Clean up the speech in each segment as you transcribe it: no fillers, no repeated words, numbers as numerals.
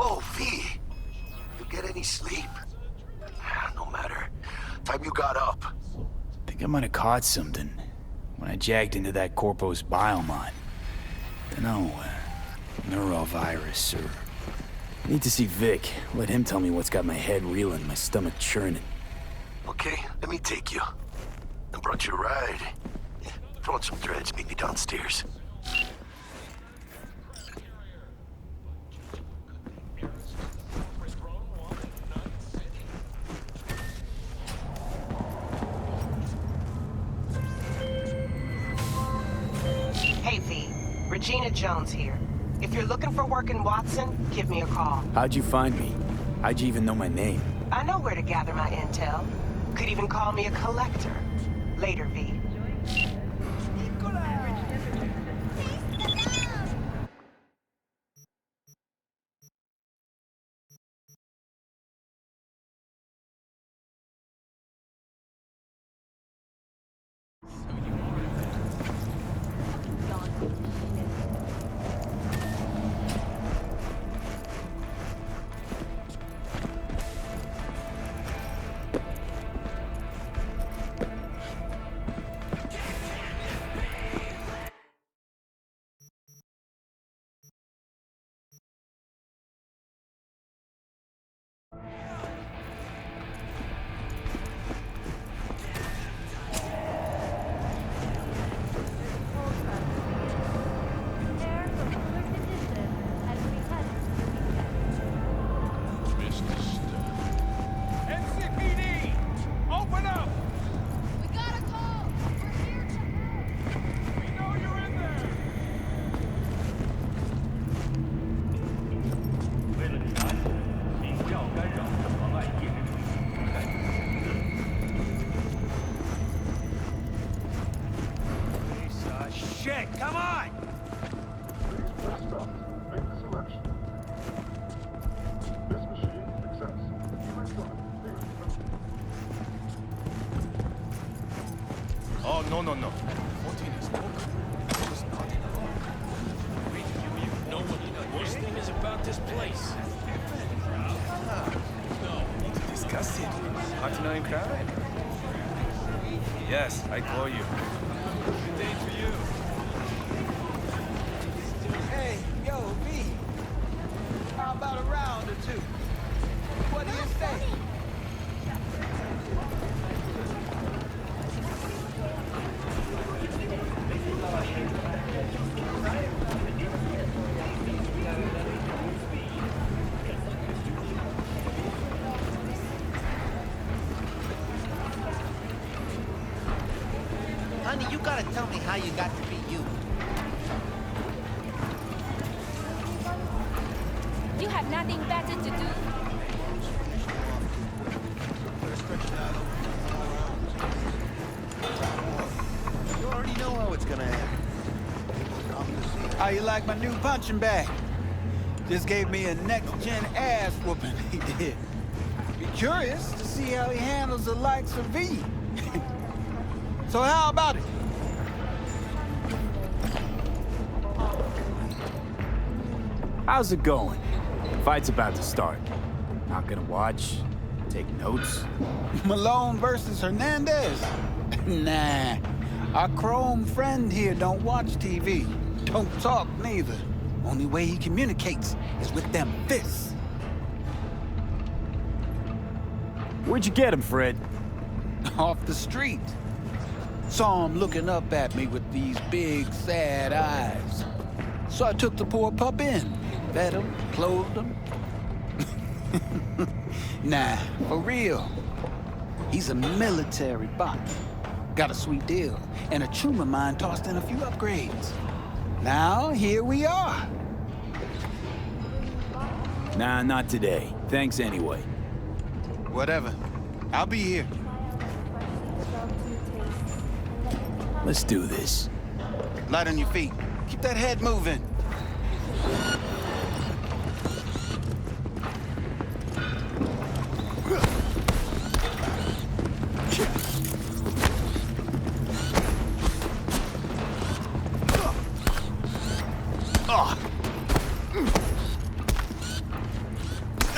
Yo, V. You get any sleep? No matter. Time you got up. Think I might have caught something when I jacked into that Corpo's biomod. Dunno, neurovirus or... Need to see Vic. Let him tell me what's got my head reeling, my stomach churning. Okay, let me take you. I brought you a ride. Throw on some threads, meet me downstairs. Hey V, Regina Jones here. If you're looking for work in Watson, give me a call. How'd you find me? How'd you even know my name? I know where to gather my intel. Could even call me a collector. Later, V. Come on! Oh, no. 14 is broken. It's not in the log. Wait, you know what the worst thing is about this place? No, disgusting. Hard to know in crowd? Yes, I call you. Good day for you. Hey, yo, V. How about a round or two? What do you say? Honey, you gotta tell me how you got to be you. You have nothing better to do? You already know how it's gonna end. How you like my new punching bag? Just gave me a next-gen ass whooping, he did. Be curious to see how he handles the likes of V. So how about it? How's it going? Fight's about to start. Not gonna watch? Take notes? Malone versus Hernandez? Nah. Our chrome friend here don't watch TV. Don't talk neither. Only way he communicates is with them fists. Where'd you get him, Fred? Off the street. Saw him looking up at me with these big, sad eyes. So I took the poor pup in. Fed him, clothed him. Nah, for real. He's a military bot. Got a sweet deal, and a tumor mine tossed in a few upgrades. Now, here we are. Nah, not today. Thanks anyway. Whatever. I'll be here. Let's do this. Light on your feet. Keep that head moving.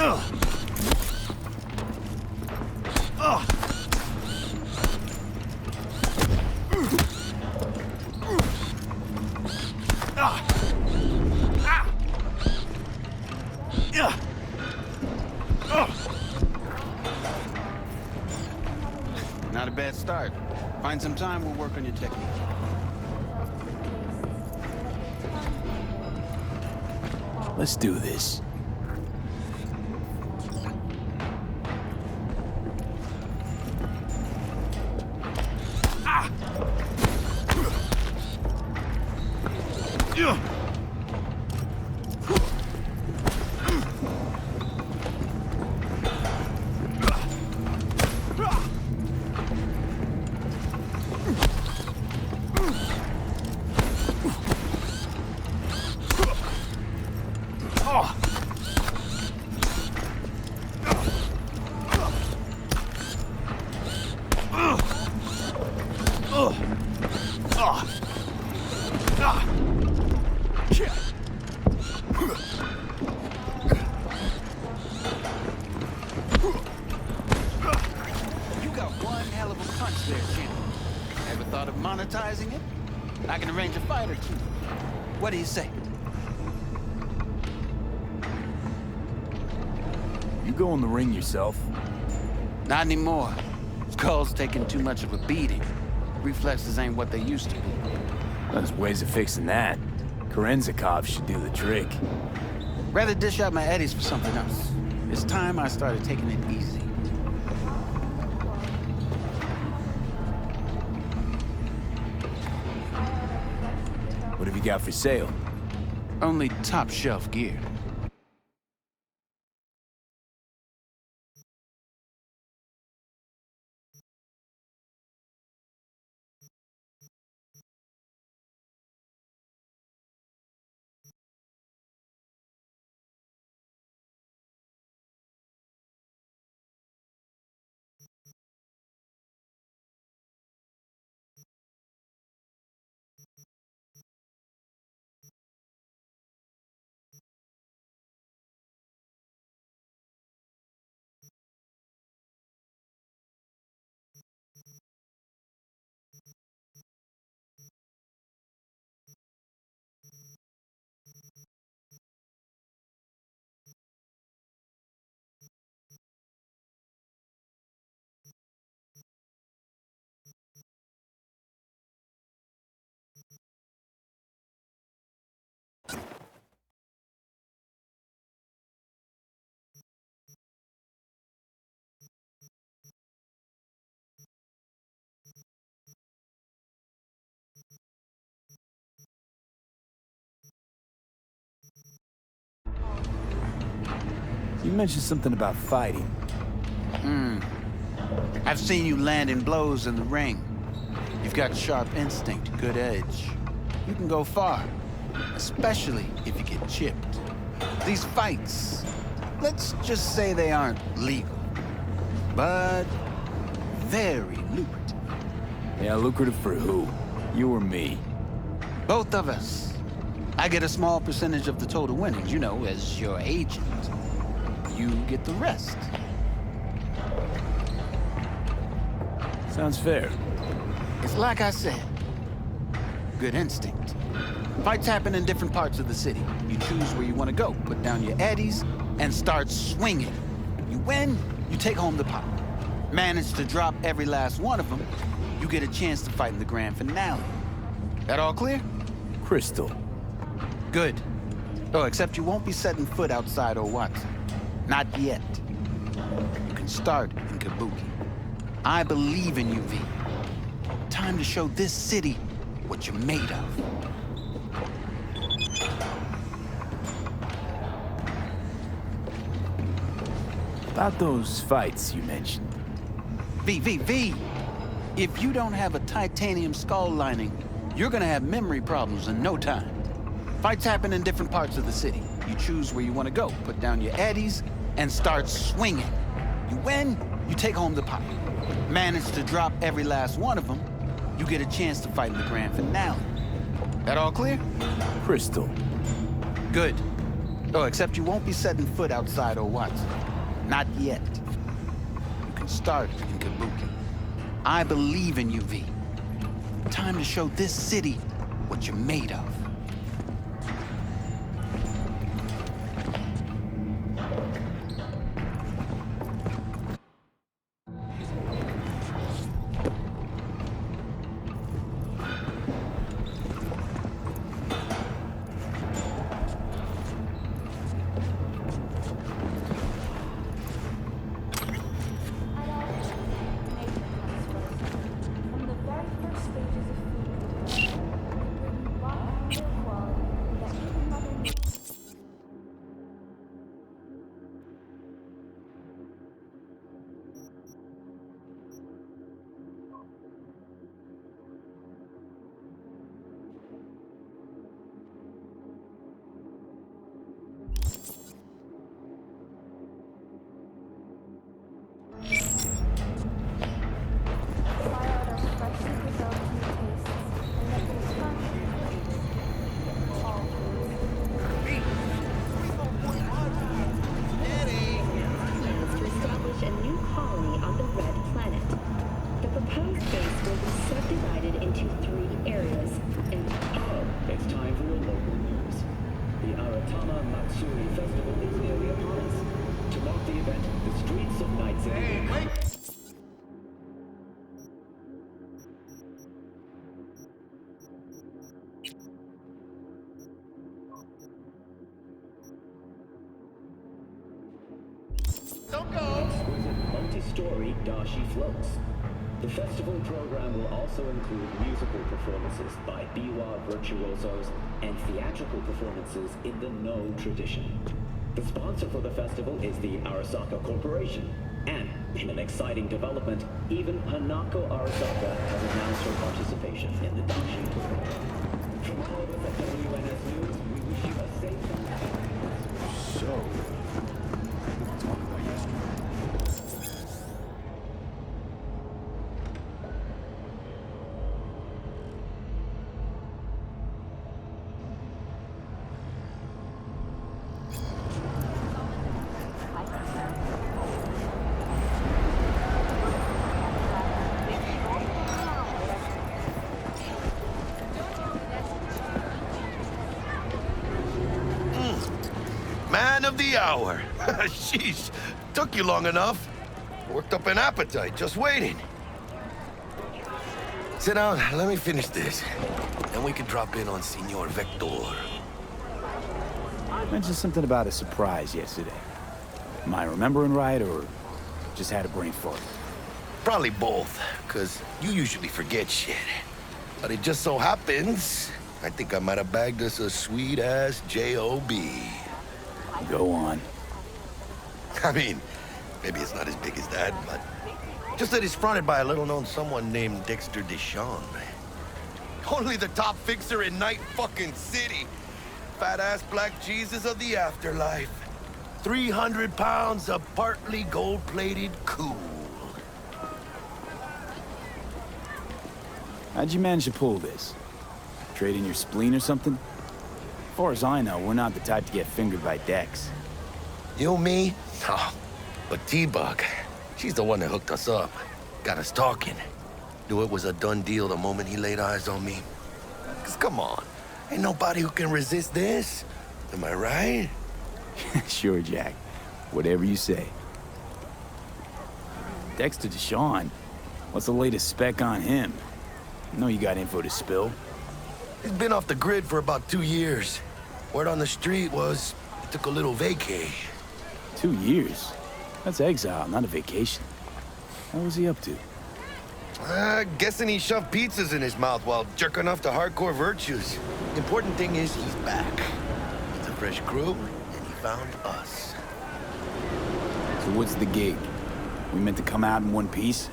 Not a bad start. Find some time, we'll work on your technique. Let's do this. Monetizing it? I can arrange a fight or two. What do you say? You go in the ring yourself? Not anymore. Skull's taking too much of a beating. Reflexes ain't what they used to be. There's ways of fixing that. Korenzakov should do the trick. Rather dish out my eddies for something else. It's time I started taking it easy. What have you got for sale? Only top shelf gear. You mentioned something about fighting. I've seen you landing blows in the ring. You've got sharp instinct, good edge. You can go far, especially if you get chipped. These fights, let's just say they aren't legal, but very lucrative. Yeah, lucrative for who? You or me? Both of us. I get a small percentage of the total winnings, you know, as your agent. You get the rest. Sounds fair. It's like I said, good instinct. Fights happen in different parts of the city. You choose where you want to go, put down your eddies, and start swinging. You win, you take home the pot. Manage to drop every last one of them, you get a chance to fight in the grand finale. That all clear? Crystal. Good. Oh, except you won't be setting foot outside or what? Not yet. You can start in Kabuki. I believe in you, V. Time to show this city what you're made of. About those fights you mentioned. V. If you don't have a titanium skull lining, you're gonna have memory problems in no time. Fights happen in different parts of the city. You choose where you want to go, put down your eddies, and start swinging. You win, you take home the pot. Manage to drop every last one of them, you get a chance to fight in the grand finale. That all clear? Crystal. Good. Oh, except you won't be setting foot outside or Watson. Not yet. You can start in Kabuki. I believe in you, V. Time to show this city what you're made of. From the very first stages of food, we bring raw and quality that even Mother Nature. Try out our freshly developed new tastes and let them come all Plans to establish a new colony on the Red Planet. The proposed base will be subdivided into 3 areas, and It's time for your local news. The Aratama Matsuri Festival is nearly upon us. To mark the event, the streets of Night City. Exquisite multi-story dashi floats. The festival program will also include musical performances by biwa virtuosos and theatrical performances in the No tradition. The sponsor for the festival is the Arasaka Corporation. And, in an exciting development, even Hanako Arasaka has announced her participation in the dashi tour. From all of us at WNS News, we wish you a safe and happy. So, talk about yesterday. Man of the hour. Sheesh, took you long enough. Worked up an appetite, just waiting. Sit down, let me finish this. Then we can drop in on Senor Vector. Mentioned something about a surprise yesterday. Am I remembering right, or just had a brain fart? Probably both, because you usually forget shit. But it just so happens, I think I might have bagged us a sweet-ass J.O.B. Go on. I mean, maybe it's not as big as that, but just that it's fronted by a little-known someone named Dexter Deshawn. Only the top fixer in Night fucking City. Fat-ass black Jesus of the afterlife. 300 pounds of partly gold-plated cool. How'd you manage to pull this? Trading your spleen or something? As far as I know, we're not the type to get fingered by Dex. You, me? Oh, but T-Bug, she's the one that hooked us up. Got us talking. Knew it was a done deal the moment he laid eyes on me. 'Cause come on, ain't nobody who can resist this. Am I right? Sure, Jack. Whatever you say. Dexter Deshawn? What's the latest spec on him? I know you got info to spill. He's been off the grid for about 2 years. Word on the street was he took a little vacay. 2 years? That's exile, not a vacation. What was he up to? Guessing he shoved pizzas in his mouth while jerking off to hardcore virtues. Important thing is he's back. It's a fresh crew, and he found us. So what's the gig? We meant to come out in one piece?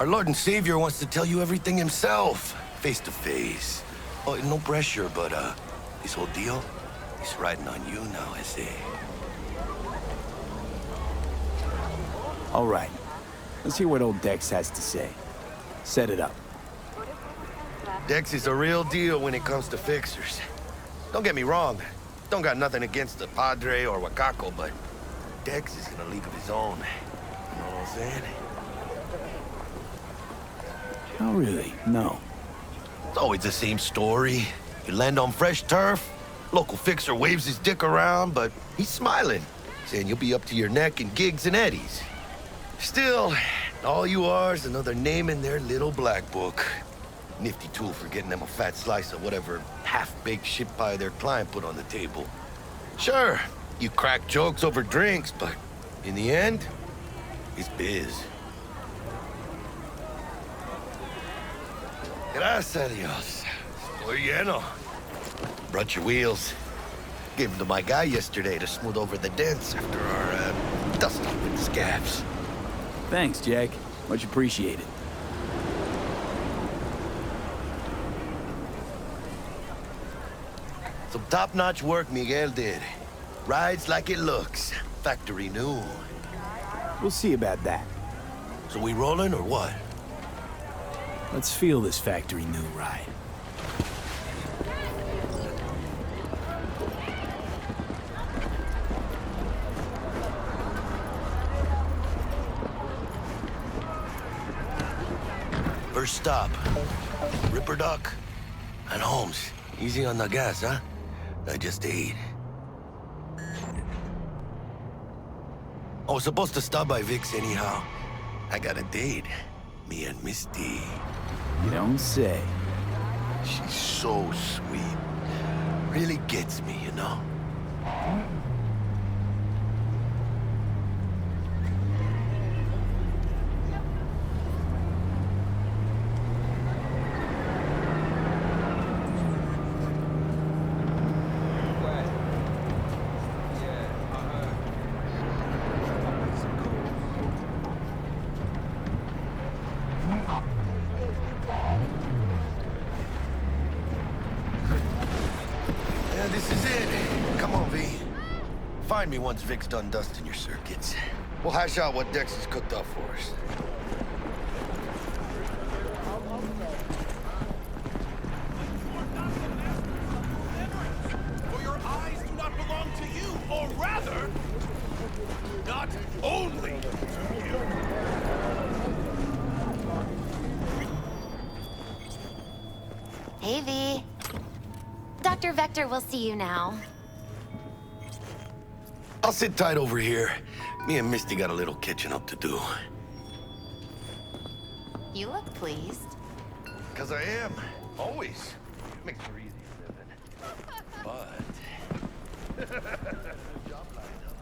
Our Lord and Savior wants to tell you everything himself, face to face. Oh, no pressure, but this whole deal, it's riding on you now, I say. All right. Let's hear what old Dex has to say. Set it up. Dex is a real deal when it comes to fixers. Don't get me wrong, Don't got nothing against the Padre or Wakako, but Dex is in a league of his own. You know what I'm saying? Not really, no. It's always the same story. You land on fresh turf, local fixer waves his dick around, but he's smiling, saying you'll be up to your neck in gigs and eddies. Still, all you are is another name in their little black book. Nifty tool for getting them a fat slice of whatever half-baked shit pie their client put on the table. Sure, you crack jokes over drinks, but in the end, it's biz. Gracias a Dios. Estoy lleno. Brought your wheels. Gave them to my guy yesterday to smooth over the dents after our dust-up with scabs. Thanks, Jack. Much appreciated. Some top-notch work Miguel did. Rides like it looks. Factory new. We'll see about that. So we rolling or what? Let's feel this factory new ride. First stop. Ripper Duck and Holmes. Easy on the gas, huh? I just ate. I was supposed to stop by Vic's anyhow. I got a date. Me and Misty. You don't say. She's so sweet. Really gets me, you know? This is it. Come on, V. Find me once Vic's done dusting your circuits. We'll hash out what Dex has cooked up for us. For your eyes do not belong to you, or rather, not only to you. Hey, V. Dr. Vector will see you now. I'll sit tight over here. Me and Misty got a little catching up to do. You look pleased. 'Cause I am. Always. Makes for easy living. But... job lined up.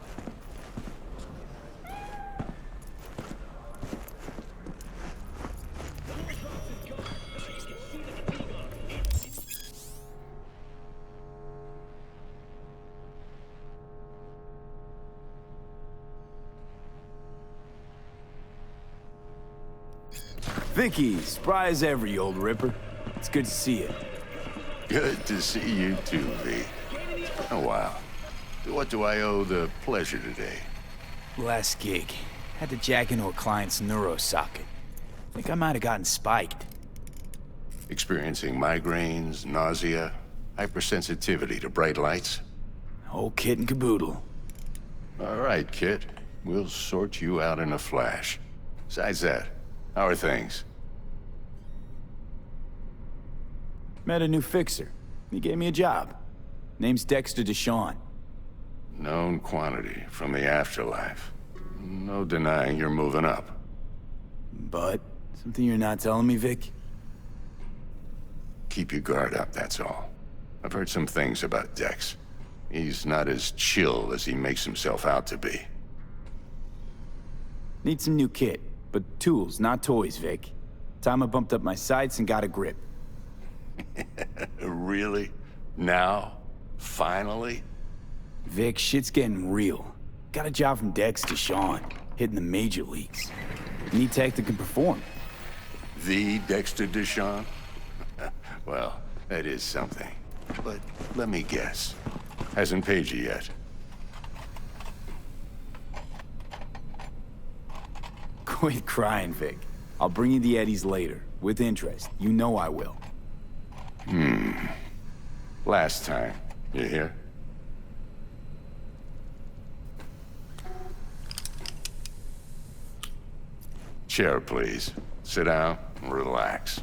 Vicky, spry as ever, you old ripper. It's good to see you. Good to see you too, V. Oh, wow. What do I owe the pleasure today? Last gig. Had to jack into a client's neuro socket. Think I might have gotten spiked. Experiencing migraines, nausea, hypersensitivity to bright lights? Whole kit and caboodle. All right, Kit. We'll sort you out in a flash. Besides that, how are things? Met a new fixer. He gave me a job. Name's Dexter Deshawn. Known quantity from the afterlife. No denying you're moving up. But, something you're not telling me, Vic? Keep your guard up, that's all. I've heard some things about Dex. He's not as chill as he makes himself out to be. Need some new kit, but tools, not toys, Vic. Time I bumped up my sights and got a grip. Really? Now? Finally? Vic, shit's getting real. Got a job from Dex Deshawn, hitting the major leagues. Need tech that can perform. The Dexter Deshawn? Well, that is something. But let me guess. Hasn't paid you yet. Quit crying, Vic. I'll bring you the eddies later, with interest. You know I will. Last time, you hear? Chair, please. Sit down and relax.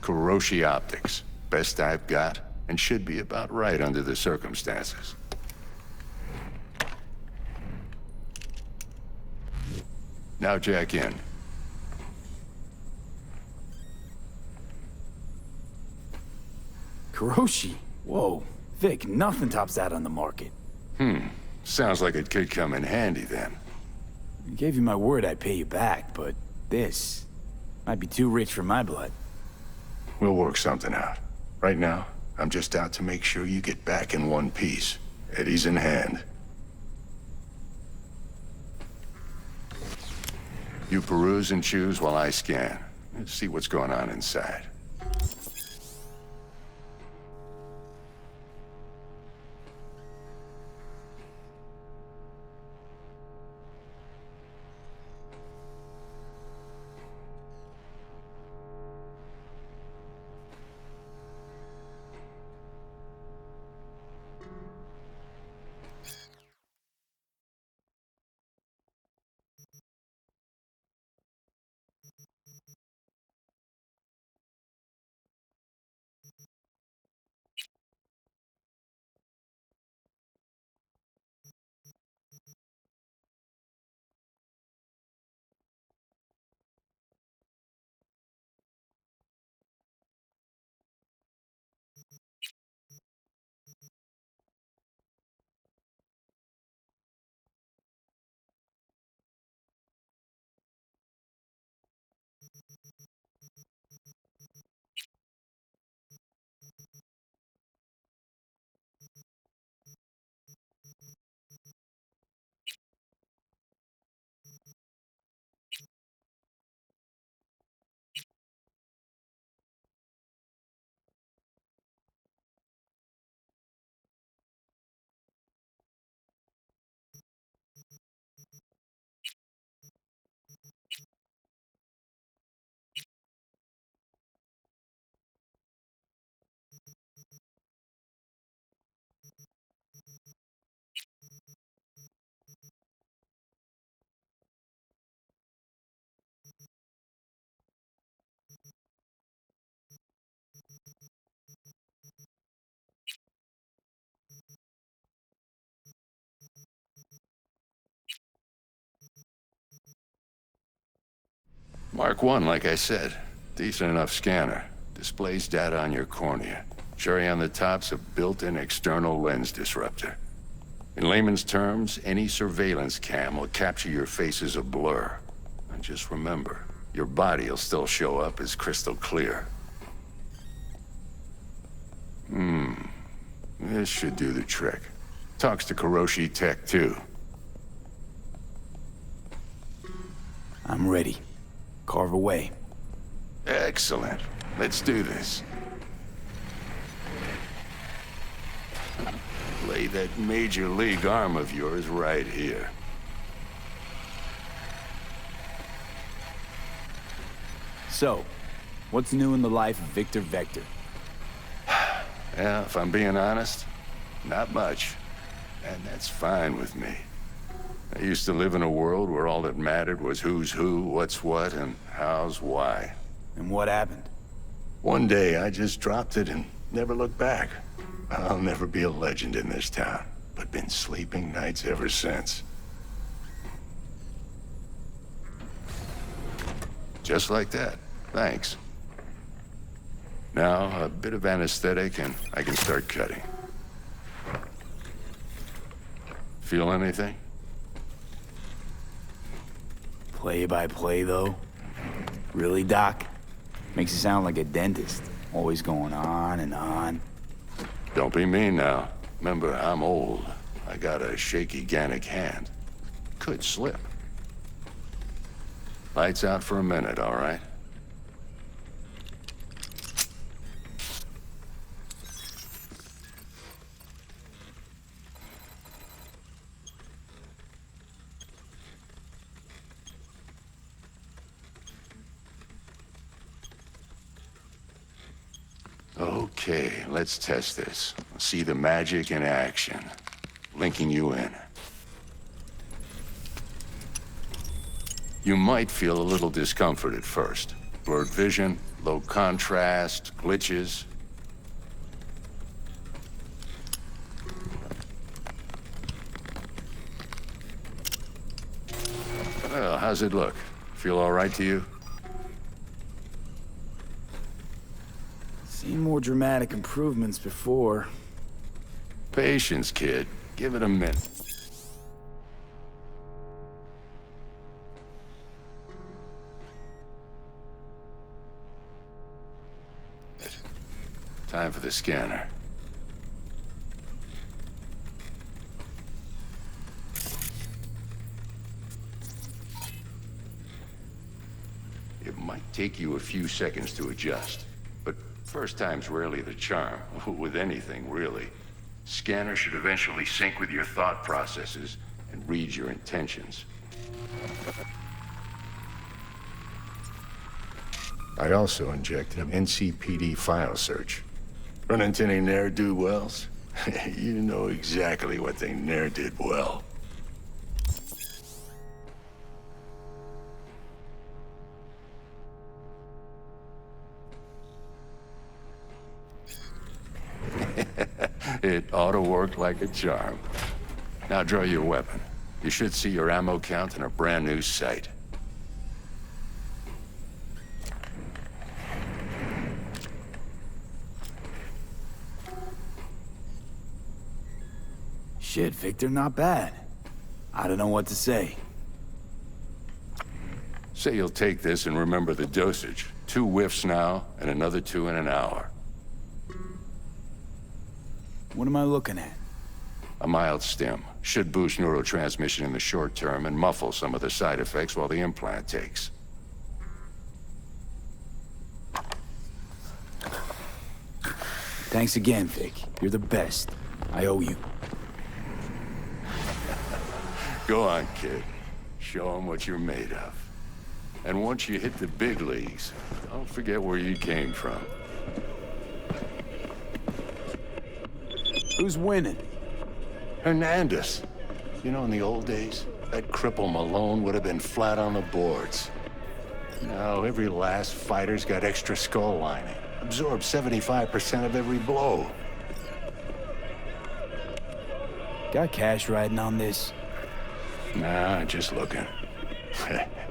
Kuroshi Optics. Best I've got, and should be about right under the circumstances. Now jack in. Kuroshi? Whoa. Vic, nothing tops that on the market. Sounds like it could come in handy then. I gave you my word I'd pay you back, but this might be too rich for my blood. We'll work something out. Right now, I'm just out to make sure you get back in one piece. Eddie's in hand. You peruse and choose while I scan. Let's see what's going on inside. Mark 1, like I said. Decent enough scanner. Displays data on your cornea. Cherry on the top's a built-in external lens disruptor. In layman's terms, any surveillance cam will capture your face as a blur. And just remember, your body will still show up as crystal clear. This should do the trick. Talks to Kuroshi Tech, too. I'm ready. Carve away. Excellent. Let's do this. Lay that major league arm of yours right here. So, what's new in the life of Victor Vector? Yeah, if I'm being honest, not much. And that's fine with me. I used to live in a world where all that mattered was who's who, what's what, and how's why. And what happened? One day, I just dropped it and never looked back. I'll never be a legend in this town, but been sleeping nights ever since. Just like that. Thanks. Now, a bit of anesthetic and I can start cutting. Feel anything? Play by play, though? Really, Doc? Makes you sound like a dentist. Always going on and on. Don't be mean now. Remember, I'm old. I got a shaky Gannic hand. Could slip. Lights out for a minute, all right? Okay, let's test this. See the magic in action. Linking you in. You might feel a little discomfort at first. Blurred vision, low contrast, glitches. Well, how's it look? Feel all right to you? Seen more dramatic improvements before. Patience, kid. Give it a minute. Time for the scanner. It might take you a few seconds to adjust, but first time's rarely the charm, with anything, really. Scanner should eventually sync with your thought processes and read your intentions. I also injected an NCPD file search. Run into any ne'er-do-wells? You know exactly what they ne'er did well. It ought to work like a charm. Now draw your weapon. You should see your ammo count in a brand new sight. Shit, Victor, not bad. I don't know what to say. Say you'll take this and remember the dosage. 2 whiffs now, and another 2 in an hour. What am I looking at? A mild stim. Should boost neurotransmission in the short term and muffle some of the side effects while the implant takes. Thanks again, Vic. You're the best. I owe you. Go on, kid. Show them what you're made of. And once you hit the big leagues, don't forget where you came from. Who's winning? Hernandez. You know, in the old days, that cripple Malone would have been flat on the boards. Now, every last fighter's got extra skull lining. Absorbs 75% of every blow. Got cash riding on this? Nah, just looking.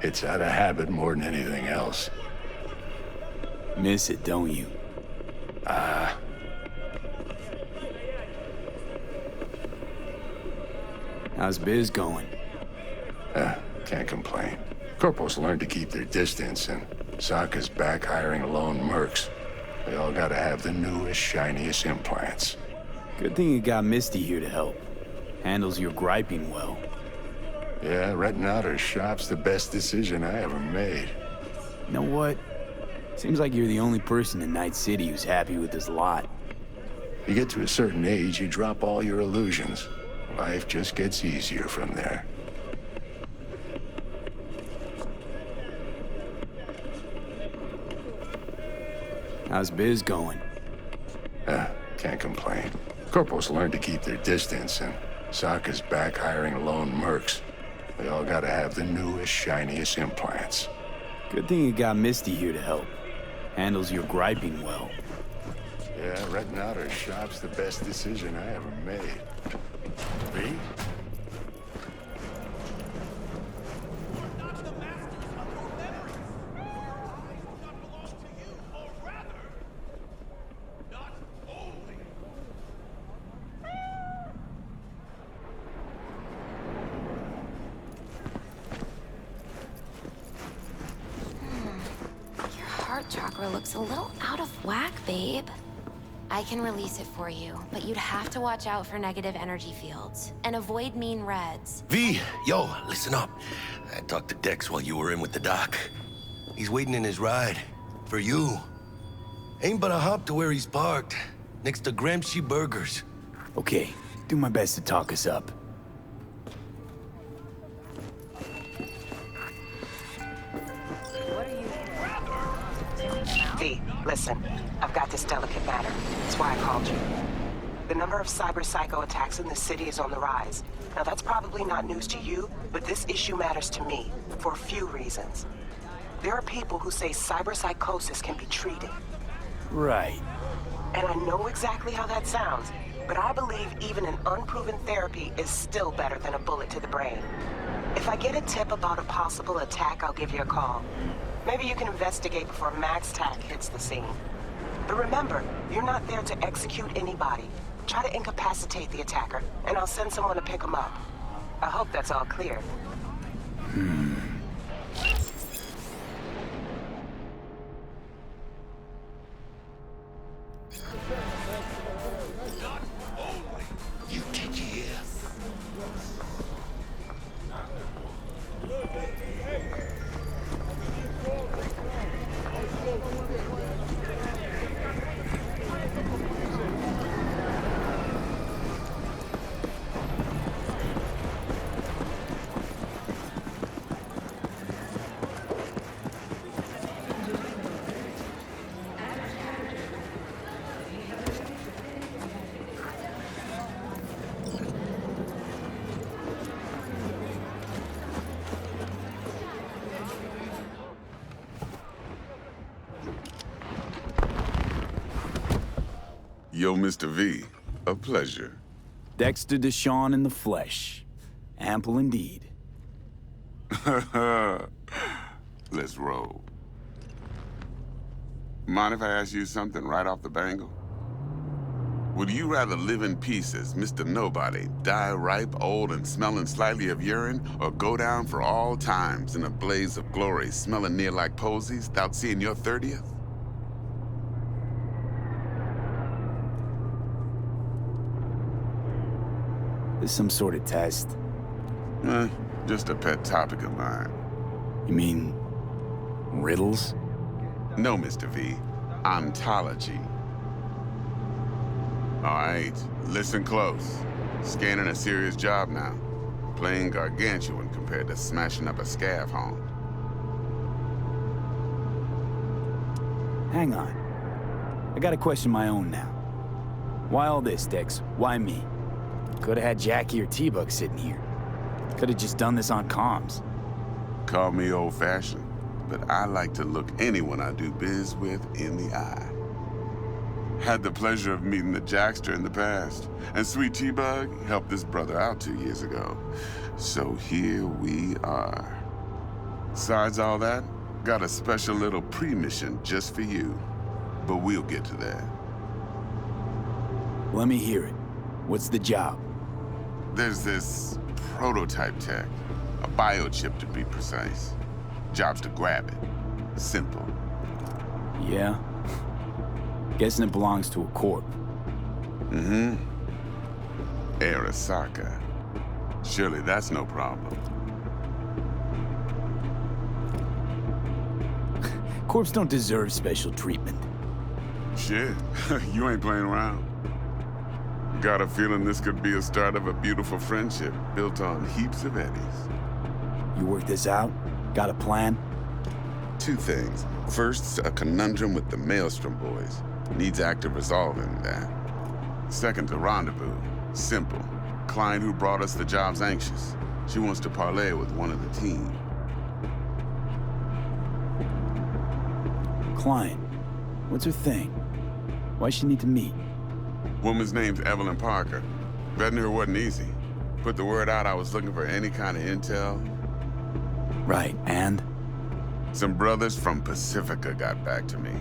It's out of habit more than anything else. Miss it, don't you? How's biz going? Can't complain. Corporals learn to keep their distance, and Sokka's back hiring lone mercs. They all gotta have the newest, shiniest implants. Good thing you got Misty here to help. Handles your griping well. Yeah, renting out her shop's the best decision I ever made. You know what? Seems like you're the only person in Night City who's happy with this lot. You get to a certain age, you drop all your illusions. Life just gets easier from there. How's biz going? Can't complain. Corporals learn to keep their distance, and Sokka's back hiring lone mercs. They all gotta have the newest, shiniest implants. Good thing you got Misty here to help. Handles your griping well. Yeah, renting out her shop's the best decision I ever made. V? Chakra looks a little out of whack, babe. I can release it for you, but you'd have to watch out for negative energy fields and avoid mean reds. V, yo, listen up. I talked to Dex while you were in with the doc. He's waiting in his ride. For you. Ain't but a hop to where he's parked. Next to Gramsci Burgers. Okay, do my best to talk us up. What are you... V, listen. I've got this delicate matter. That's why I called you. The number of cyber psycho attacks in the city is on the rise. Now, that's probably not news to you, but this issue matters to me for a few reasons. There are people who say cyber psychosis can be treated. Right. And I know exactly how that sounds, but I believe even an unproven therapy is still better than a bullet to the brain. If I get a tip about a possible attack, I'll give you a call. Maybe you can investigate before Max Tack hits the scene. But remember, you're not there to execute anybody. Try to incapacitate the attacker, and I'll send someone to pick him up. I hope that's all clear. You did hear? Yo, Mr. V, a pleasure. Dexter Deshawn in the flesh. Ample indeed. Let's roll. Mind if I ask you something right off the bangle? Would you rather live in peace as Mr. Nobody, die ripe, old, and smelling slightly of urine, or go down for all times in a blaze of glory, smelling near like posies, without seeing your 30th? This some sort of test? Just a pet topic of mine. You mean... riddles? No, Mr. V. Ontology. All right, listen close. Scanning a serious job now. Playing gargantuan compared to smashing up a scav home. Hang on. I got a question of my own now. Why all this, Dex? Why me? Could've had Jackie or T-Bug sitting here. Could've just done this on comms. Call me old-fashioned, but I like to look anyone I do biz with in the eye. Had the pleasure of meeting the Jackster in the past, and sweet T-Bug helped this brother out 2 years ago. So here we are. Besides all that, got a special little pre-mission just for you. But we'll get to that. Let me hear it. What's the job? There's this prototype tech, a biochip to be precise. Job's to grab it. Simple. Yeah? Guessing it belongs to a corp. Mm-hmm. Arasaka. Surely that's no problem. Corps don't deserve special treatment. Shit, you ain't playing around. Got a feeling this could be a start of a beautiful friendship built on heaps of eddies. You work this out? Got a plan? 2 things. First, a conundrum with the Maelstrom boys. Needs active resolving that. Second, a rendezvous. Simple. Client who brought us the job's anxious. She wants to parlay with one of the team. Client. What's her thing? Why she need to meet? Woman's name's Evelyn Parker. Vetting her wasn't easy. Put the word out I was looking for any kind of intel. Right, and? Some brothers from Pacifica got back to me.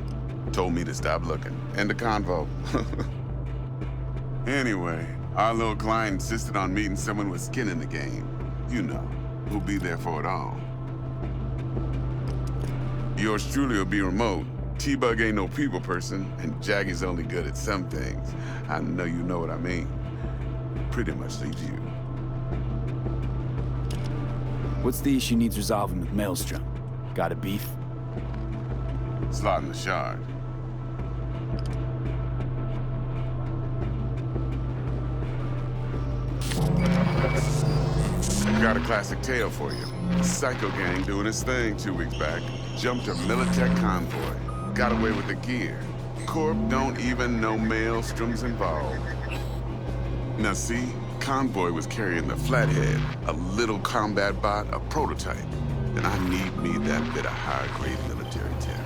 Told me to stop looking. End of convo. Anyway, our little client insisted on meeting someone with skin in the game. You know, who'll be there for it all. Yours truly will be remote. T-Bug ain't no people person, and Jaggy's only good at some things. I know you know what I mean. Pretty much leaves you. What's the issue needs resolving with Maelstrom? Got a beef? Slotting the shard. Got a classic tale for you. Psycho gang doing its thing 2 weeks back. Jumped a Militech convoy. got away with the gear. Corp don't even know Maelstrom's involved. Now see, Convoy was carrying the Flathead, a little combat bot, a prototype. And I need me that bit of high-grade military tech.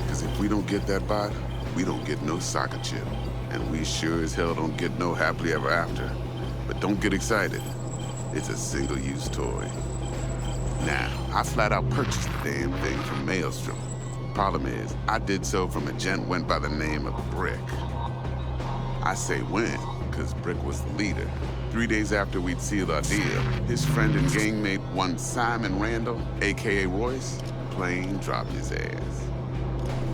Because if we don't get that bot, we don't get no soccer chip. And we sure as hell don't get no happily ever after. But don't get excited. It's a single-use toy. Now, I flat out purchased the damn thing from Maelstrom. Problem is, I did so from a gent went by the name of Brick. I say when, because Brick was the leader. 3 days after we'd sealed our deal, his friend and gangmate, one Simon Randall, aka Royce, plain dropped his ass.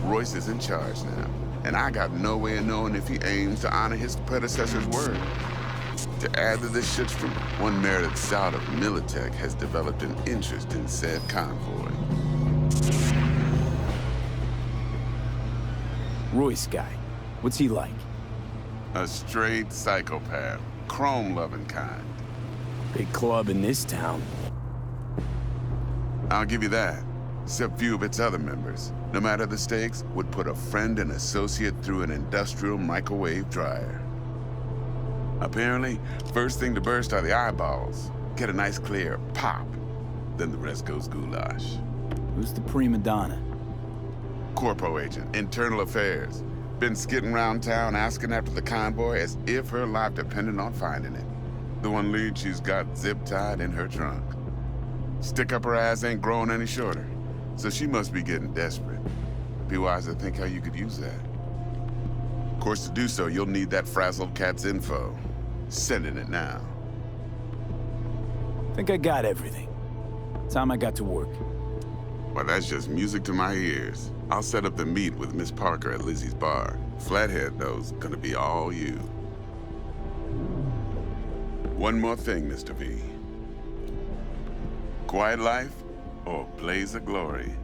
Royce is in charge now, and I got no way of knowing if he aims to honor his predecessor's word. To add to this shitstorm, one merited scout of Militech has developed an interest in said convoy. Royce guy. What's he like? A straight psychopath. Chrome-loving kind. Big club in this town. I'll give you that. Except few of its other members, no matter the stakes, would put a friend and associate through an industrial microwave dryer. Apparently, first thing to burst are the eyeballs. Get a nice clear pop. Then the rest goes goulash. Who's the prima donna? Corpo agent, internal affairs. Been skidding around town asking after the convoy as if her life depended on finding it. The one lead she's got zip-tied in her trunk. Stick up her ass ain't growing any shorter, so she must be getting desperate. Be wise to think how you could use that. Of course, to do so, you'll need that frazzled cat's info. Sending it now. Think I got everything. Time I got to work. Well, that's just music to my ears. I'll set up the meet with Miss Parker at Lizzie's bar. Flathead, though's gonna be all you. One more thing, Mr. V. Quiet life or blaze of glory?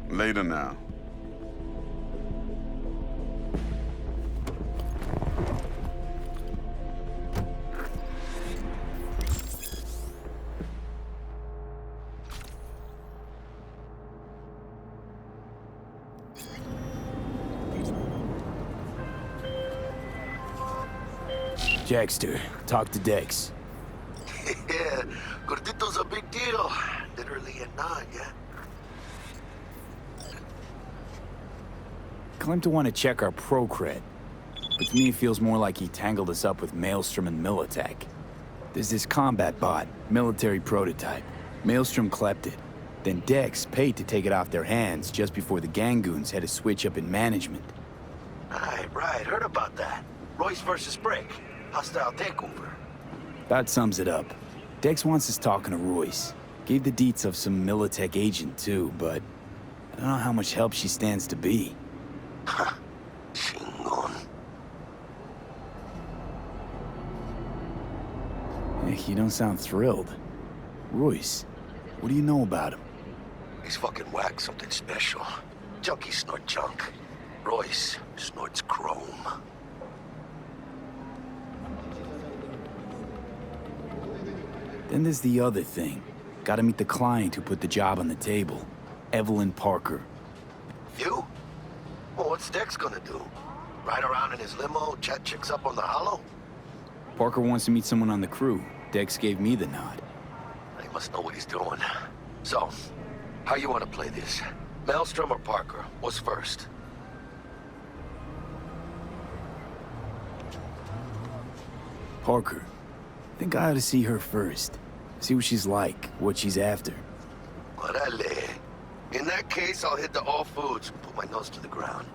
Later now. Jackster, talk to Dex. Yeah, Gordito's a big deal. Literally and not, yeah? Claimed to want to check our pro cred. But to me it feels more like he tangled us up with Maelstrom and Militech. There's this combat bot, military prototype. Maelstrom clept it. Then Dex paid to take it off their hands just before the Gangoons had a switch up in management. Right, heard about that. Royce versus Brick. Hostile takeover. That sums it up. Dex wants us talking to Royce. Gave the deets of some Militech agent too, but I don't know how much help she stands to be. Chingon. Heck, you don't sound thrilled. Royce, what do you know about him? He's fucking whack, something special. Junkies snort junk. Royce snorts chrome. Then there's the other thing. Gotta meet the client who put the job on the table. Evelyn Parker. You? Well, what's Dex gonna do? Ride around in his limo, chat chicks up on the hollow? Parker wants to meet someone on the crew. Dex gave me the nod. He must know what he's doing. So, how you want to play this? Maelstrom or Parker? What's first? Parker. Think I ought to see her first. See what she's like, what she's after. Orale. In that case, I'll hit the all foods, put my nose to the ground.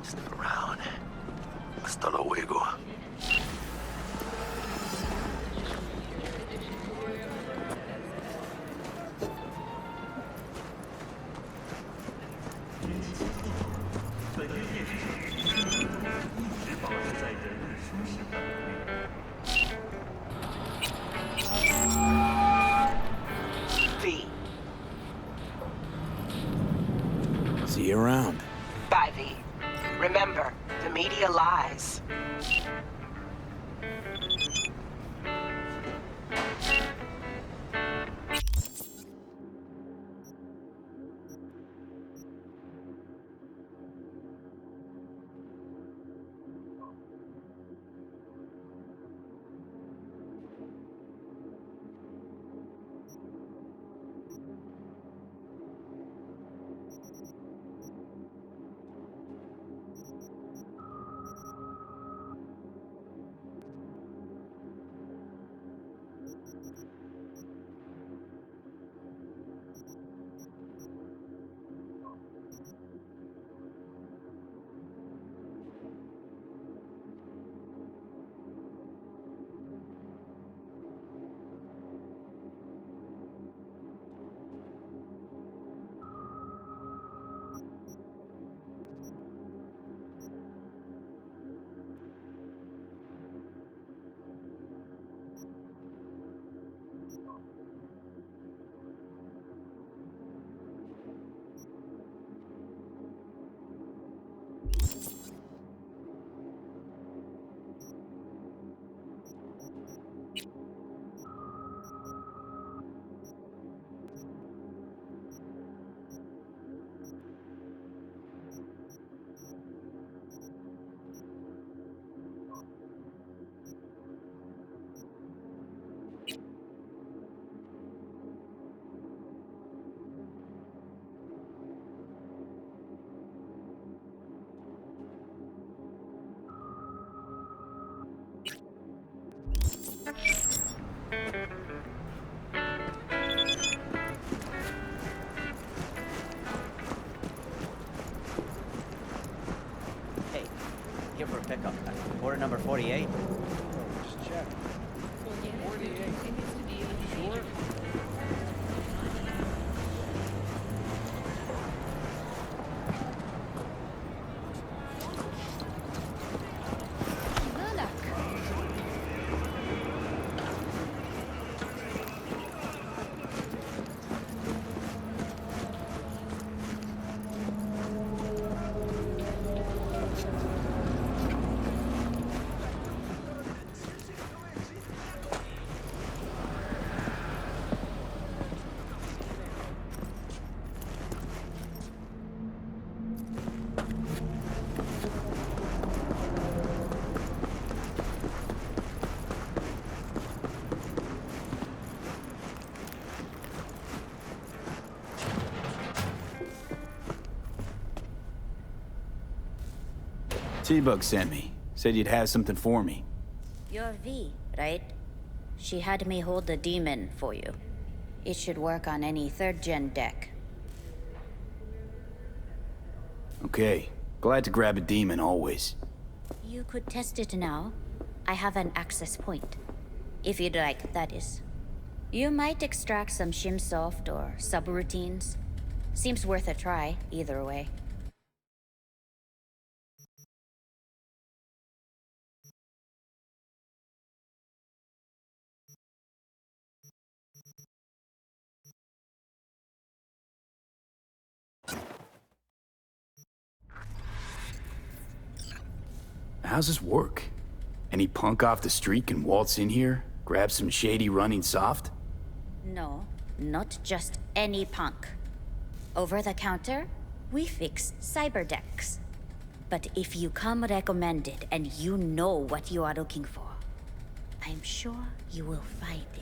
Sniff around. Hasta luego. See you around. Bye, V. Remember, the media lies. pickup. Order number 48. Just check. T-Bug sent me. Said you'd have something for me. You're V, right? She had me hold the demon for you. It should work on any 3rd-gen deck. Okay. Glad to grab a demon always. You could test it now. I have an access point. If you'd like, that is. You might extract some shimsoft or subroutines. Seems worth a try, either way. How's this work? Any punk off the street can waltz in here, grab some shady running soft? No, not just any punk. Over the counter, we fix cyber decks. But if you come recommended and you know what you are looking for, I'm sure you will find it.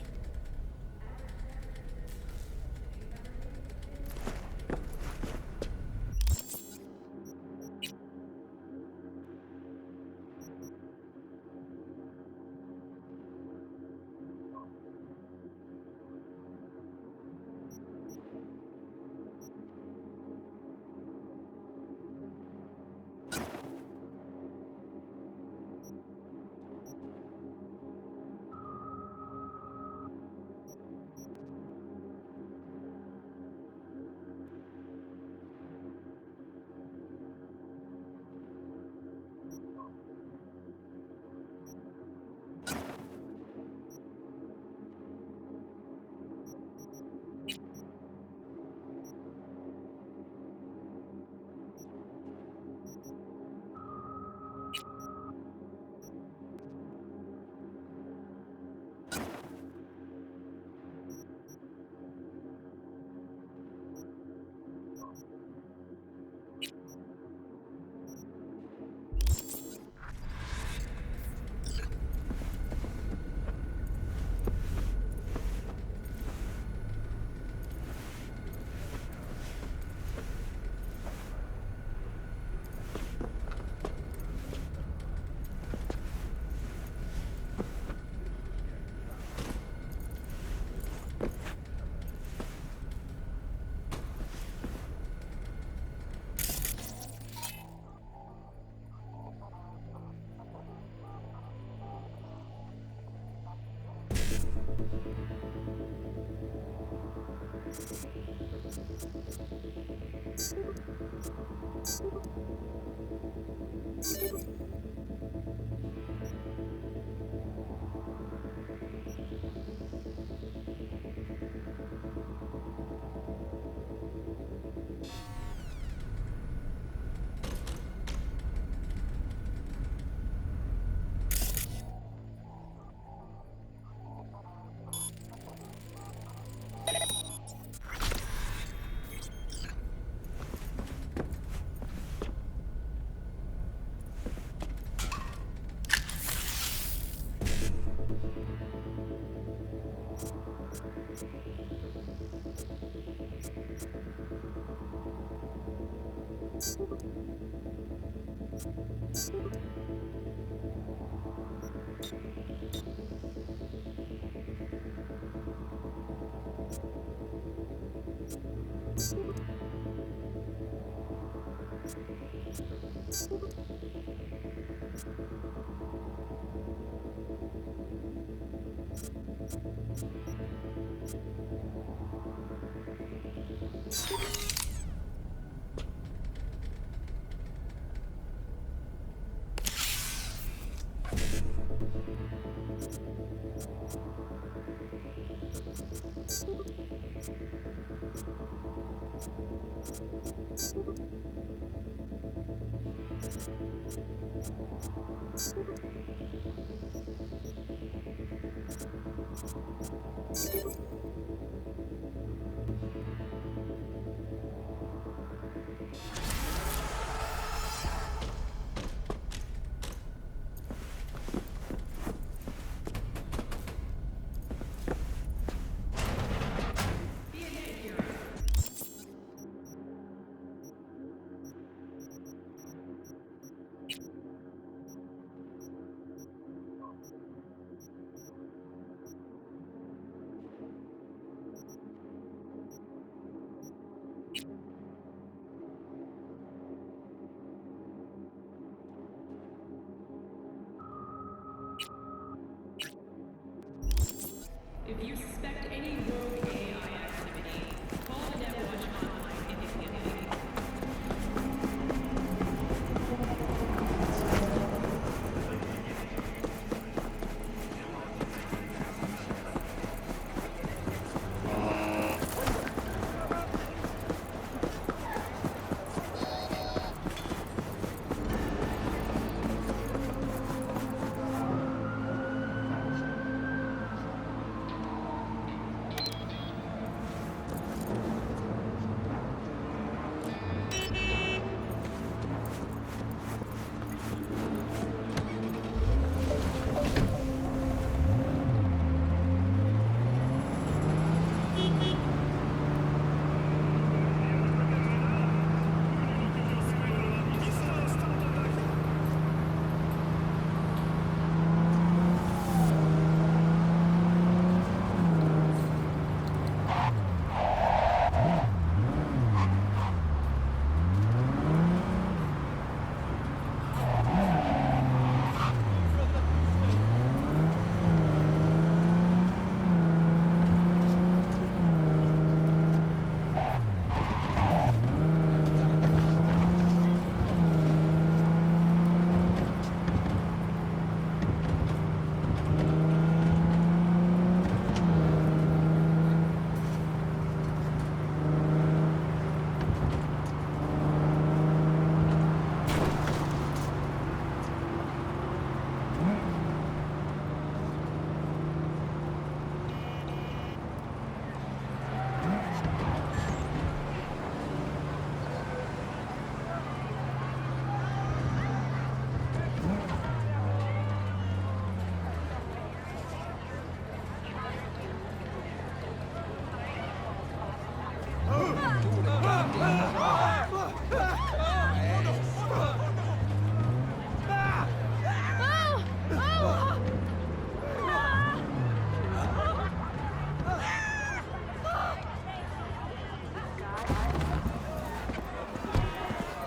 If you suspect any rogue AI activity, call the Netwatch hotline immediately.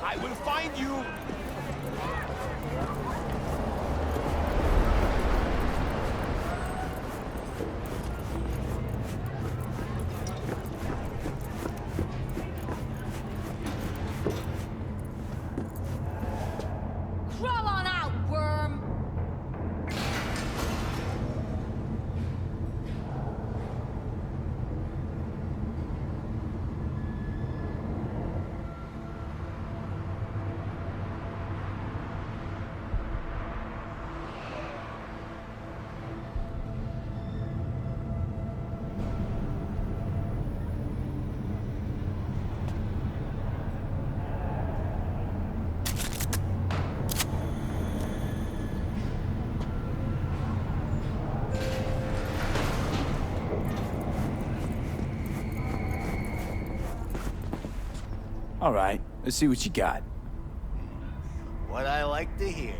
I will find you! Crawl on out, worm! All right, let's see what you got. What I like to hear.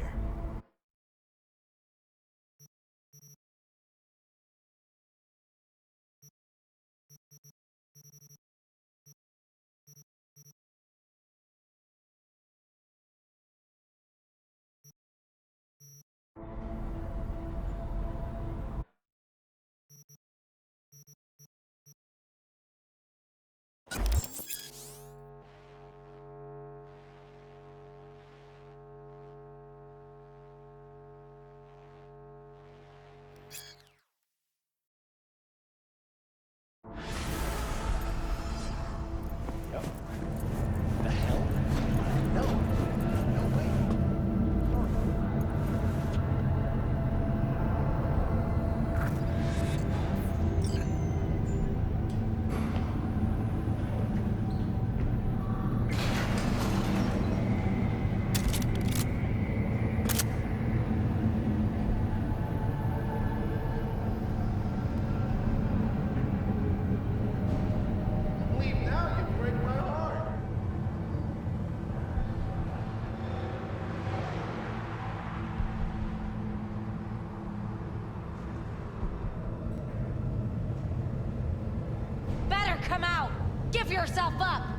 yourself up!